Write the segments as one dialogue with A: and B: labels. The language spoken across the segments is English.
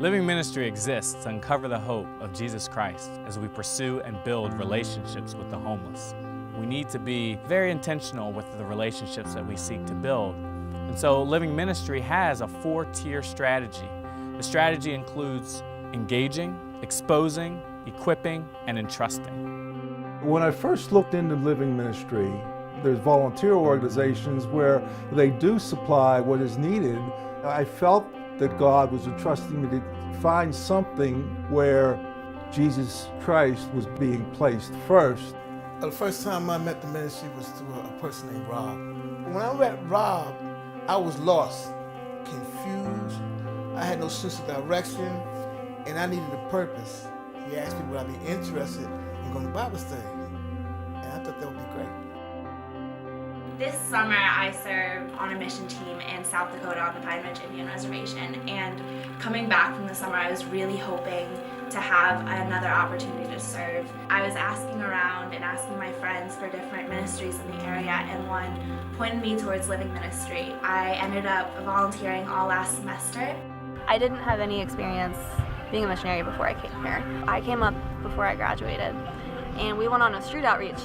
A: Living Ministry exists to uncover the hope of Jesus Christ as we pursue and build relationships with the homeless. We need to be very intentional with the relationships that we seek to build. And so Living Ministry has a 4-tier strategy. The strategy includes engaging, exposing, equipping, and entrusting.
B: When I first looked into Living Ministry, there's volunteer organizations where they do supply what is needed. I felt that God was entrusting me to find something where Jesus Christ was being placed first.
C: The first time I met the ministry was through a person named Rob. When I met Rob, I was lost, confused. I had no sense of direction, and I needed a purpose. He asked me would I be interested in going to Bible study, and I thought that would be great.
D: This summer I served on a mission team in South Dakota on the Pine Ridge Indian Reservation, and coming back from the summer I was really hoping to have another opportunity to serve. I was asking around and asking my friends for different ministries in the area, and one pointed me towards Living Ministry. I ended up volunteering all last semester.
E: I didn't have any experience being a missionary before I came here. I came up before I graduated, and we went on a street outreach.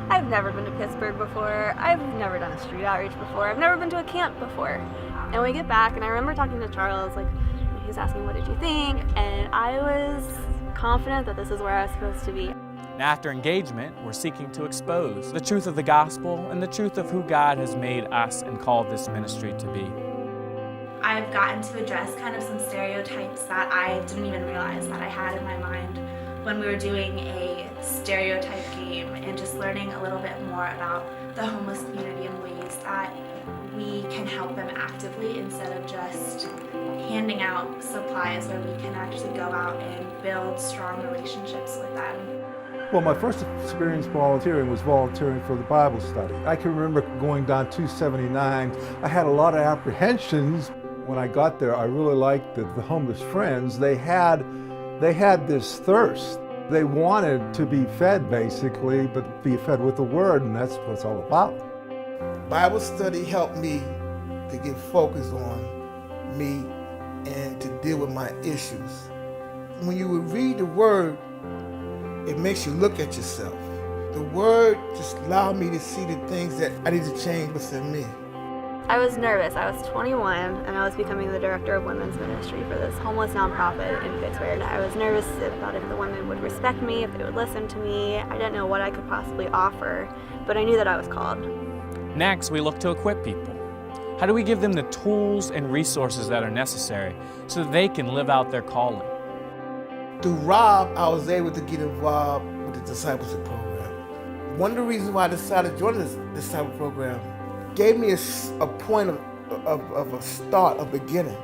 E: I've never been to Pittsburgh before. I've never done a street outreach before. I've never been to a camp before. And we get back, and I remember talking to Charles, he was asking, what did you think? And I was confident that this is where I was supposed to be.
A: And after engagement, we're seeking to expose the truth of the gospel and the truth of who God has made us and called this ministry to be.
D: I've gotten to address kind of some stereotypes that I didn't even realize that I had in my mind when we were doing a stereotype game and just learning a little bit more about the homeless community and ways that we can help them actively instead of just handing out supplies, where we can actually go out and build strong relationships with them.
B: Well, my first experience volunteering was volunteering for the Bible study. I can remember going down 279. I had a lot of apprehensions. When I got there, I really liked the homeless friends. They had this thirst. They wanted to be fed, basically, but be fed with the Word, and that's what it's all about.
C: Bible study helped me to get focused on me and to deal with my issues. When you would read the Word, it makes you look at yourself. The Word just allowed me to see the things that I need to change within me.
E: I was nervous. I was 21, and I was becoming the director of women's ministry for this homeless nonprofit in Pittsburgh. I was nervous about if the women would respect me, if they would listen to me. I didn't know what I could possibly offer, but I knew that I was called.
A: Next, we look to equip people. How do we give them the tools and resources that are necessary so that they can live out their calling?
C: Through Rob, I was able to get involved with the discipleship program. One of the reasons why I decided to join this discipleship program gave me a point of a start, a beginning.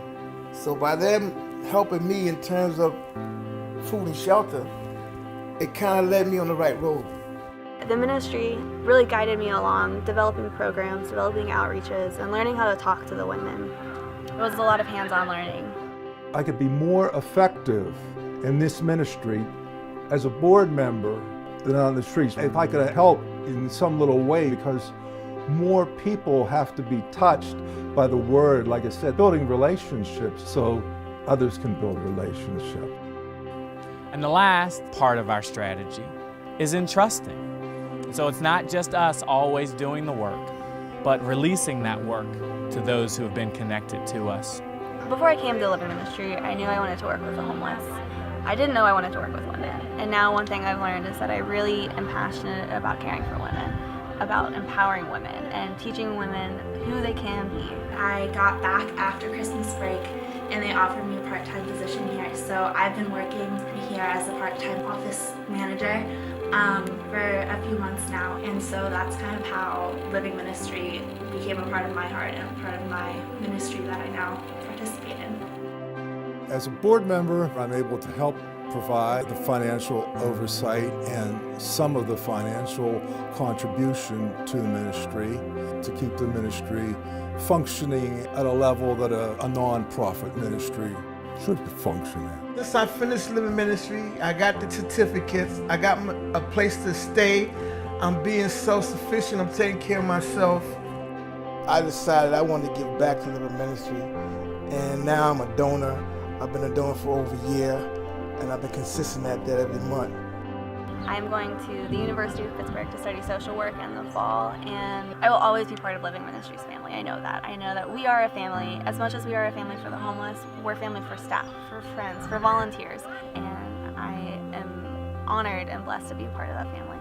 C: So by them helping me in terms of food and shelter, it kind of led me on the right road.
E: The ministry really guided me along developing programs, developing outreaches, and learning how to talk to the women. It was a lot of hands-on learning.
B: I could be more effective in this ministry as a board member than on the streets. If I could help in some little way, because more people have to be touched by the Word, like I said, building relationships so others can build relationships.
A: And the last part of our strategy is entrusting. So it's not just us always doing the work, but releasing that work to those who have been connected to us.
E: Before I came to Living Ministry, I knew I wanted to work with the homeless. I didn't know I wanted to work with women. And now one thing I've learned is that I really am passionate about caring for women, about empowering women and teaching women who they can be.
D: I got back after Christmas break and they offered me a part-time position here. So I've been working here as a part-time office manager for a few months now. And so that's kind of how Living Ministry became a part of my heart and a part of my ministry that I now participate in.
F: As a board member, I'm able to help provide the financial oversight and some of the financial contribution to the ministry to keep the ministry functioning at a level that a non-profit ministry should function at.
C: Since I finished Living Ministry, I got the certificates, I got a place to stay, I'm being self-sufficient, I'm taking care of myself. I decided I wanted to give back to Living Ministry, and now I'm a donor. I've been a donor for over a year, and I've been consistent at that every month.
E: I'm going to the University of Pittsburgh to study social work in the fall, and I will always be part of Living Ministries family. I know that. I know that we are a family. As much as we are a family for the homeless, we're a family for staff, for friends, for volunteers, and I am honored and blessed to be a part of that family.